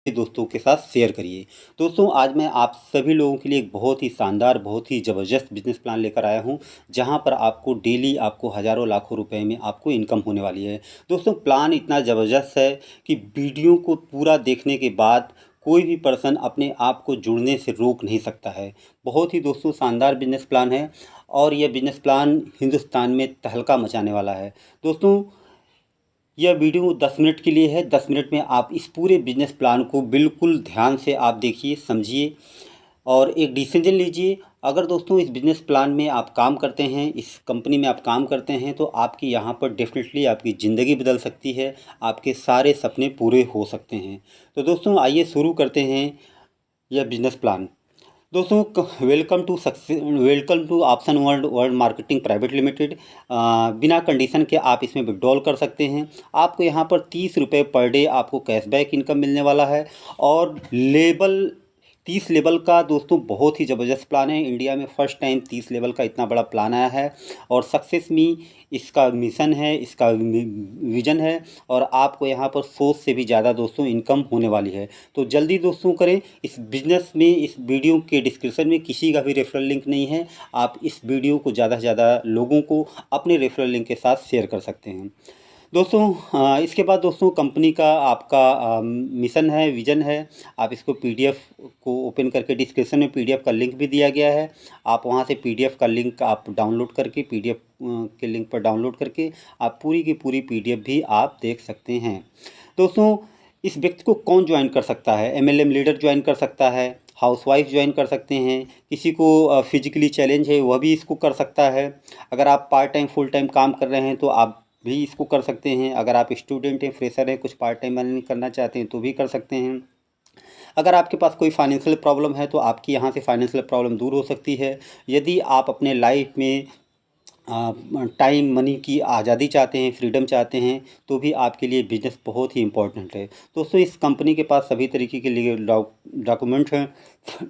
दोस्तों के साथ शेयर करिए। दोस्तों आज मैं आप सभी लोगों के लिए एक बहुत ही शानदार, बहुत ही ज़बरदस्त बिजनेस प्लान लेकर आया हूं, जहां पर आपको डेली आपको हज़ारों लाखों रुपए में आपको इनकम होने वाली है। दोस्तों प्लान इतना ज़बरदस्त है कि वीडियो को पूरा देखने के बाद कोई भी पर्सन अपने आप को जुड़ने से रोक नहीं सकता है। बहुत ही दोस्तों शानदार बिजनेस प्लान है और यह बिजनेस प्लान हिंदुस्तान में तहलका मचाने वाला है। दोस्तों यह वीडियो 10 मिनट के लिए है। 10 मिनट में आप इस पूरे बिजनेस प्लान को बिल्कुल ध्यान से आप देखिए, समझिए और एक डिसीजन लीजिए। अगर दोस्तों इस बिज़नेस प्लान में आप काम करते हैं, इस कंपनी में आप काम करते हैं, तो आपकी यहाँ पर डेफिनेटली आपकी ज़िंदगी बदल सकती है, आपके सारे सपने पूरे हो सकते हैं। तो दोस्तों आइए शुरू करते हैं यह बिज़नेस प्लान। दोस्तों welcome to option world world marketing private limited. बिना कंडीशन के आप इसमें विड्रॉल कर सकते हैं। आपको यहाँ पर 30 रुपये पर डे आपको कैशबैक इनकम मिलने वाला है और लेवल 30 लेवल का दोस्तों बहुत ही ज़बरदस्त प्लान है। इंडिया में फ़र्स्ट टाइम 30 लेवल का इतना बड़ा प्लान आया है और सक्सेस में इसका मिशन है, इसका विज़न है और आपको यहाँ पर सोच से भी ज़्यादा दोस्तों इनकम होने वाली है। तो जल्दी दोस्तों करें इस बिज़नेस में। इस वीडियो के डिस्क्रिप्शन में किसी का भी रेफरल लिंक नहीं है। आप इस वीडियो को ज़्यादा से ज़्यादा लोगों को अपने रेफरल लिंक के साथ शेयर कर सकते हैं। दोस्तों इसके बाद दोस्तों कंपनी का आपका मिशन है, विज़न है। आप इसको पीडीएफ को ओपन करके डिस्क्रिप्शन में पीडीएफ का लिंक भी दिया गया है। आप वहां से पीडीएफ का लिंक आप डाउनलोड करके पीडीएफ के लिंक पर डाउनलोड करके आप पूरी की पूरी पीडीएफ भी आप देख सकते हैं। दोस्तों इस व्यक्ति को कौन ज्वाइन कर सकता है? एमएलएम लीडर ज्वाइन कर सकता है, हाउसवाइफ ज्वाइन कर सकते हैं, किसी को फिजिकली चैलेंज है वह भी इसको कर सकता है। अगर आप पार्ट टाइम फुल टाइम काम कर रहे हैं तो आप भी इसको कर सकते हैं। अगर आप स्टूडेंट हैं, फ्रेशर हैं, कुछ पार्ट टाइम अर्निंग करना चाहते हैं तो भी कर सकते हैं। अगर आपके पास कोई फाइनेंशियल प्रॉब्लम है तो आपकी यहाँ से फाइनेंशियल प्रॉब्लम दूर हो सकती है। यदि आप अपने लाइफ में टाइम मनी की आज़ादी चाहते हैं, फ्रीडम चाहते हैं, तो भी आपके लिए बिजनेस बहुत ही इम्पोर्टेंट है। दोस्तों इस कंपनी के पास सभी तरीके के लिए डॉक्यूमेंट हैं।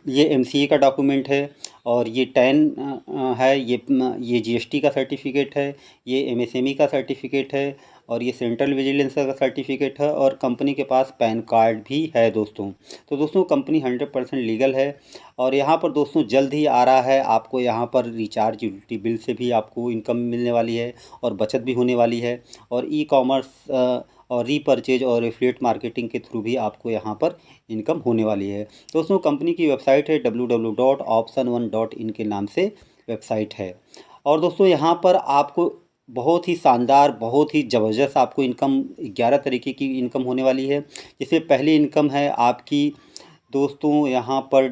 ये एमसीए का डॉक्यूमेंट है और ये टैन है, ये जीएसटी का सर्टिफिकेट है, ये एमएसएमई का सर्टिफिकेट है और ये सेंट्रल विजिलेंस का सर्टिफिकेट है और कंपनी के पास पैन कार्ड भी है दोस्तों। तो दोस्तों कंपनी 100% लीगल है और यहाँ पर दोस्तों जल्द ही आ रहा है। आपको यहाँ पर रिचार्ज यूटिलिटी बिल से भी आपको इनकम मिलने वाली है और बचत भी होने वाली है और ई कॉमर्स और रीपरचेज और एफिलिएट मार्केटिंग के थ्रू भी आपको यहाँ पर इनकम होने वाली है। दोस्तों कंपनी की वेबसाइट है www.option1.in के नाम से वेबसाइट है। और दोस्तों यहाँ पर आपको बहुत ही शानदार, बहुत ही ज़बरदस्त आपको इनकम 11 तरीके की इनकम होने वाली है। जिसमें पहली इनकम है आपकी दोस्तों यहाँ पर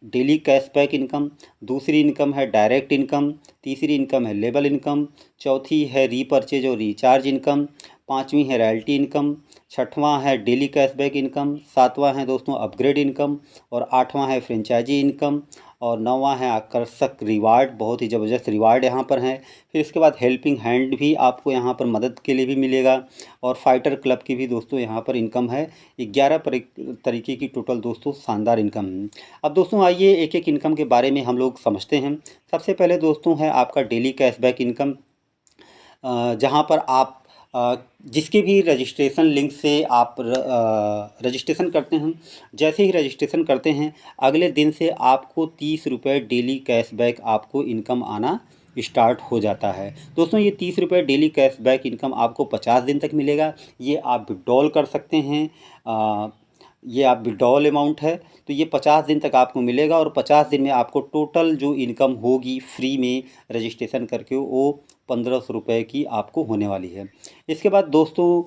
डेली कैशबैक इनकम, दूसरी इनकम है डायरेक्ट इनकम, तीसरी इनकम है लेबल इनकम, चौथी है रीपरचेज और रिचार्ज इनकम, पाँचवीं है रॉयल्टी इनकम, छठवां है डेली कैशबैक इनकम, सातवां है दोस्तों अपग्रेड इनकम और आठवां है फ्रेंचाइजी इनकम और नौवां है आकर्षक रिवार्ड। बहुत ही ज़बरदस्त रिवार्ड यहाँ पर हैं। फिर इसके बाद हेल्पिंग हैंड भी आपको यहाँ पर मदद के लिए भी मिलेगा और फाइटर क्लब की भी दोस्तों यहाँ पर इनकम है। 11 तरीके की टोटल दोस्तों शानदार इनकम है। अब दोस्तों आइए एक एक इनकम के बारे में हम लोग समझते हैं। सबसे पहले दोस्तों है आपका डेली कैशबैक इनकम, जहाँ पर आप जिसके भी रजिस्ट्रेशन लिंक से आप रजिस्ट्रेशन करते हैं, जैसे ही रजिस्ट्रेशन करते हैं अगले दिन से आपको 30 रुपये डेली कैशबैक आपको इनकम आना स्टार्ट हो जाता है। दोस्तों ये 30 रुपये डेली कैशबैक इनकम आपको 50 दिन तक मिलेगा। ये आप विड्रॉल कर सकते हैं। ये आप विड्रॉल अमाउंट है तो ये 50 दिन तक आपको मिलेगा और 50 दिन में आपको टोटल जो इनकम होगी फ्री में रजिस्ट्रेशन करके वो 1500 रुपये की आपको होने वाली है। इसके बाद दोस्तों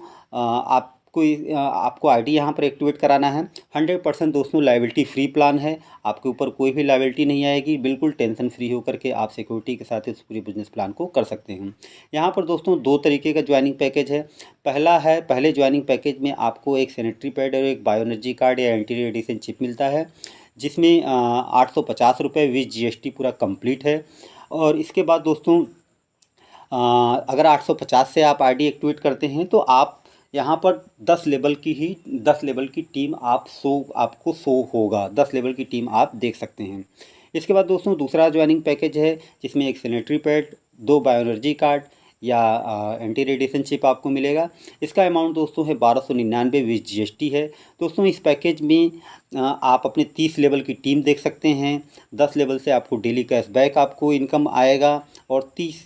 आपको आईडी यहाँ पर एक्टिवेट कराना है। 100% दोस्तों लायबिलिटी फ्री प्लान है। आपके ऊपर कोई भी लायबिलिटी नहीं आएगी। बिल्कुल टेंशन फ्री होकर के आप सिक्योरिटी के साथ इस पूरे बिजनेस प्लान को कर सकते हैं। यहाँ पर दोस्तों 2 तरीके का ज्वाइनिंग पैकेज है। पहले ज्वाइनिंग पैकेज में आपको एक सैनिटरी पैड और एक बायो एनर्जी कार्ड या एंटी रेडिएशन चिप मिलता है, जिसमें 850 रुपये विद जीएसटी पूरा कंप्लीट है। और इसके बाद दोस्तों अगर 850 से आप आईडी एक्टिवेट करते हैं तो आप यहाँ पर 10 लेवल की टीम आपको शो होगा। 10 लेवल की टीम आप देख सकते हैं। इसके बाद दोस्तों दूसरा ज्वाइनिंग पैकेज है जिसमें एक sanitary pad, 2 bio energy card, या एंटी रेडिएशन चिप आपको मिलेगा। इसका अमाउंट दोस्तों है 1299 विद GST है। दोस्तों इस पैकेज में आप अपने 30 लेवल की टीम देख सकते हैं। 10 लेवल से आपको डेली कैशबैक आपको इनकम आएगा और 30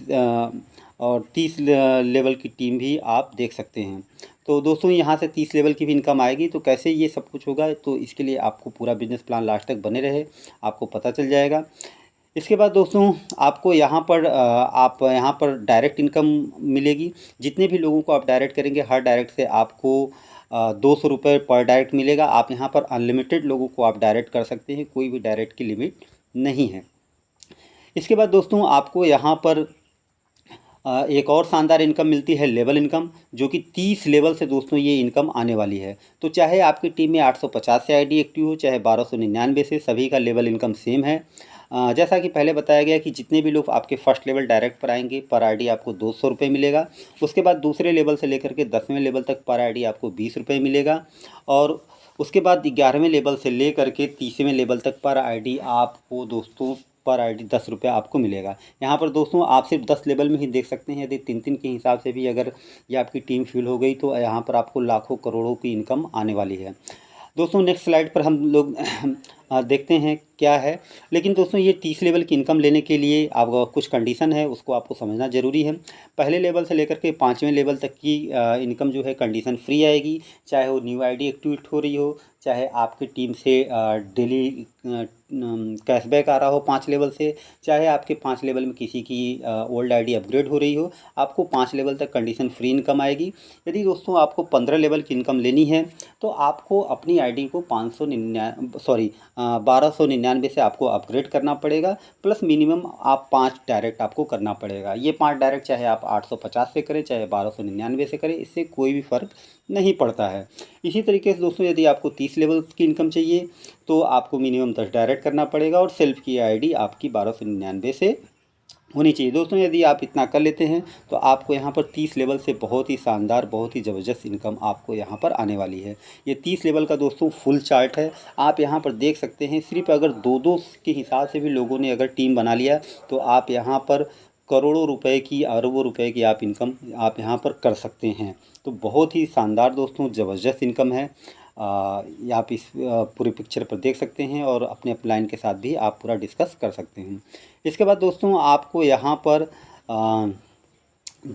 लेवल की टीम भी आप देख सकते हैं। तो दोस्तों यहाँ से 30 लेवल की भी इनकम आएगी। तो कैसे ये सब कुछ होगा, तो इसके लिए आपको पूरा बिजनेस प्लान लास्ट तक बने रहे, आपको पता चल जाएगा। इसके बाद दोस्तों आपको यहाँ पर आप यहाँ पर डायरेक्ट इनकम मिलेगी। जितने भी लोगों को आप डायरेक्ट करेंगे, हर डायरेक्ट से आपको 200 रुपये पर डायरेक्ट मिलेगा। आप यहाँ पर अनलिमिटेड लोगों को आप डायरेक्ट कर सकते हैं, कोई भी डायरेक्ट की लिमिट नहीं है। इसके बाद दोस्तों आपको यहाँ पर एक और शानदार इनकम मिलती है, लेवल इनकम, जो कि 30 लेवल से दोस्तों ये इनकम आने वाली है। तो चाहे आपकी टीम में 850 से आईडी एक्टिव हो, चाहे 1299 से, सभी का लेवल इनकम सेम है। जैसा कि पहले बताया गया कि जितने भी लोग आपके फर्स्ट लेवल डायरेक्ट पर आएंगे, पर आईडी आपको 200 रुपये मिलेगा। उसके बाद दूसरे लेवल से लेकर के 10वें लेवल तक पर आईडी आपको 20 रुपये मिलेगा। और उसके बाद 11वें लेवल से लेकर के 30वें लेवल तक पर आईडी आपको दोस्तों पर आईडी 10 रुपये आपको मिलेगा। यहाँ पर दोस्तों आप सिर्फ 10 लेवल में ही देख सकते हैं। यदि 3-3 के हिसाब से भी अगर ये आपकी टीम फिल हो गई तो यहाँ पर आपको लाखों करोड़ों की इनकम आने वाली है। दोस्तों नेक्स्ट स्लाइड पर हम लोग देखते हैं क्या है। लेकिन दोस्तों ये 30 लेवल की इनकम लेने के लिए आप कुछ कंडीशन है, उसको आपको समझना ज़रूरी है। पहले लेवल से लेकर के 5वें लेवल तक की इनकम जो है कंडीशन फ्री आएगी, चाहे वो न्यू आईडी एक्टिवेट हो रही हो, चाहे आपकी टीम से डेली कैशबैक आ रहा हो 5 लेवल से, चाहे आपके 5 लेवल में किसी की ओल्ड आईडी अपग्रेड हो रही हो, आपको 5 लेवल तक कंडीशन फ्री इनकम आएगी। यदि दोस्तों आपको 15 लेवल की इनकम लेनी है तो आपको अपनी आईडी को 1299 से आपको अपग्रेड करना पड़ेगा, प्लस मिनिमम आप 5 डायरेक्ट आपको करना पड़ेगा। ये 5 डायरेक्ट चाहे आप 850 से करें, चाहे 1299 से करें, इससे कोई भी फ़र्क नहीं पड़ता है। इसी तरीके से दोस्तों यदि आपको 30 लेवल की इनकम चाहिए तो आपको मिनिमम 10 डायरेक्ट करना पड़ेगा और सेल्फ की आईडी आपकी 1299 से होनी चाहिए। दोस्तों यदि आप इतना कर लेते हैं तो आपको यहाँ पर 30 लेवल से बहुत ही शानदार, बहुत ही ज़बरदस्त इनकम आपको यहाँ पर आने वाली है। ये 30 लेवल का दोस्तों फुल चार्ट है, आप यहाँ पर देख सकते हैं। सिर्फ अगर 2-2 के हिसाब से भी लोगों ने अगर टीम बना लिया तो आप यहाँ पर करोड़ों रुपए की, अरबों रुपए की आप इनकम आप यहाँ पर कर सकते हैं। तो बहुत ही शानदार दोस्तों ज़बरदस्त इनकम है। आप इस पूरे पिक्चर पर देख सकते हैं और अपने अपलाइन के साथ भी आप पूरा डिस्कस कर सकते हैं। इसके बाद दोस्तों आपको यहाँ पर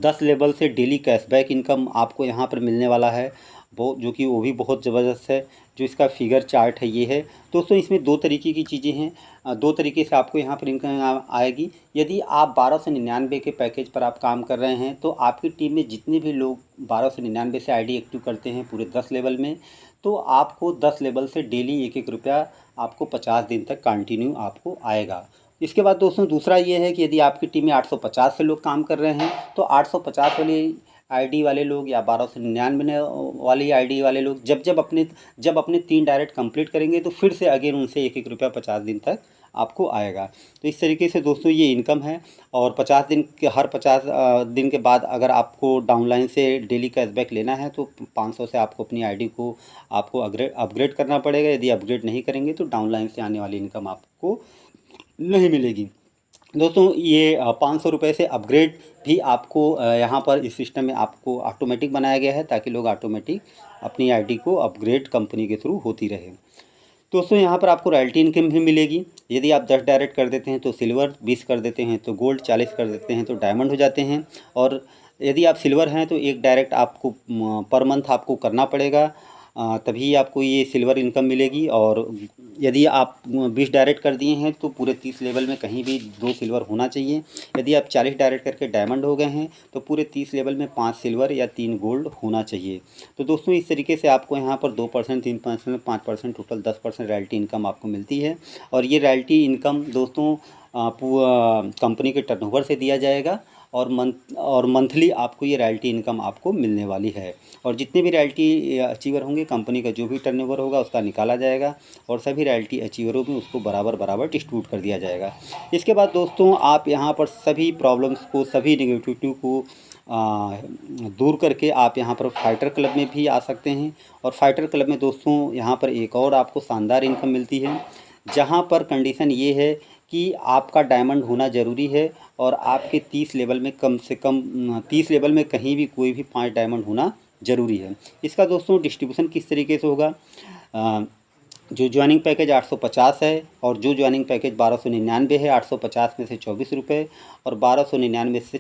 10 लेवल से डेली कैशबैक इनकम आपको यहाँ पर मिलने वाला है, जो कि वो भी बहुत ज़बरदस्त है। जो इसका फिगर चार्ट है ये है दोस्तों। इसमें 2 तरीके की चीज़ें हैं, 2 तरीके से आपको यहाँ पर इनकम आएगी। यदि आप 1299 के पैकेज पर आप काम कर रहे हैं तो आपकी टीम में जितने भी लोग 1299 से आईडी एक्टिव करते हैं पूरे 10 लेवल में, तो आपको 10 लेवल से डेली 1-1 रुपया आपको 50 दिन तक कंटिन्यू आपको आएगा। इसके बाद दोस्तों दूसरा ये है कि यदि आपकी टीम में 850 से लोग काम कर रहे हैं तो 850 वाली आईडी वाले लोग या 1299 वाली आईडी वाले लोग जब अपने 3 डायरेक्ट कंप्लीट करेंगे तो फिर से अगेन उनसे 1-1 रुपया 50 दिन तक आपको आएगा। तो इस तरीके से दोस्तों ये इनकम है। और 50 दिन के, हर 50 दिन के बाद अगर आपको डाउनलाइन से डेली कैशबैक लेना है तो 500 से आपको अपनी आईडी को आपको अपग्रेड करना पड़ेगा। यदि अपग्रेड नहीं करेंगे तो डाउनलाइन से आने वाली इनकम आपको नहीं मिलेगी। दोस्तों ये 500 रुपये से अपग्रेड भी आपको यहाँ पर इस सिस्टम में आपको ऑटोमेटिक बनाया गया है, ताकि लोग ऑटोमेटिक अपनी आईडी को अपग्रेड कंपनी के थ्रू होती रहे। दोस्तों यहाँ पर आपको रॉयल्टी इनकम भी मिलेगी। यदि आप 10 डायरेक्ट कर देते हैं तो सिल्वर, 20 कर देते हैं तो गोल्ड, 40 कर देते हैं तो डायमंड हो जाते हैं। और यदि आप सिल्वर हैं तो 1 डायरेक्ट आपको पर मंथ आपको करना पड़ेगा, तभी आपको ये सिल्वर इनकम मिलेगी। और यदि आप 20 डायरेक्ट कर दिए हैं तो पूरे 30 लेवल में कहीं भी 2 सिल्वर होना चाहिए। यदि आप 40 डायरेक्ट करके डायमंड हो गए हैं तो पूरे 30 लेवल में 5 सिल्वर या 3 गोल्ड होना चाहिए। तो दोस्तों इस तरीके से आपको यहाँ पर 2%, 3%, 5%, टोटल 10% रॉयल्टी इनकम आपको मिलती है। और ये रॉयल्टी इनकम दोस्तों कंपनी के टर्नओवर से दिया जाएगा और मंथली आपको ये रॉयल्टी इनकम आपको मिलने वाली है। और जितने भी रॉयल्टी अचीवर होंगे, कंपनी का जो भी टर्नओवर होगा उसका निकाला जाएगा और सभी रॉयल्टी अचीवरों में उसको बराबर डिस्ट्रीब्यूट कर दिया जाएगा। इसके बाद दोस्तों आप यहाँ पर सभी प्रॉब्लम्स को, सभी नेगेटिविटी को दूर करके आप यहाँ पर फाइटर क्लब में भी आ सकते हैं। और फाइटर क्लब में दोस्तों यहाँ पर एक और आपको शानदार इनकम मिलती है, जहाँ पर कंडीशन ये है कि आपका डायमंड होना ज़रूरी है और आपके 30 लेवल में कम से कम 30 लेवल में कहीं भी कोई भी 5 डायमंड होना ज़रूरी है। इसका दोस्तों डिस्ट्रीब्यूशन किस तरीके से होगा, जो ज्वाइनिंग पैकेज 850 है और जो ज्वाइनिंग पैकेज 1299 है, 850 में से 24 रुपये और 1299 से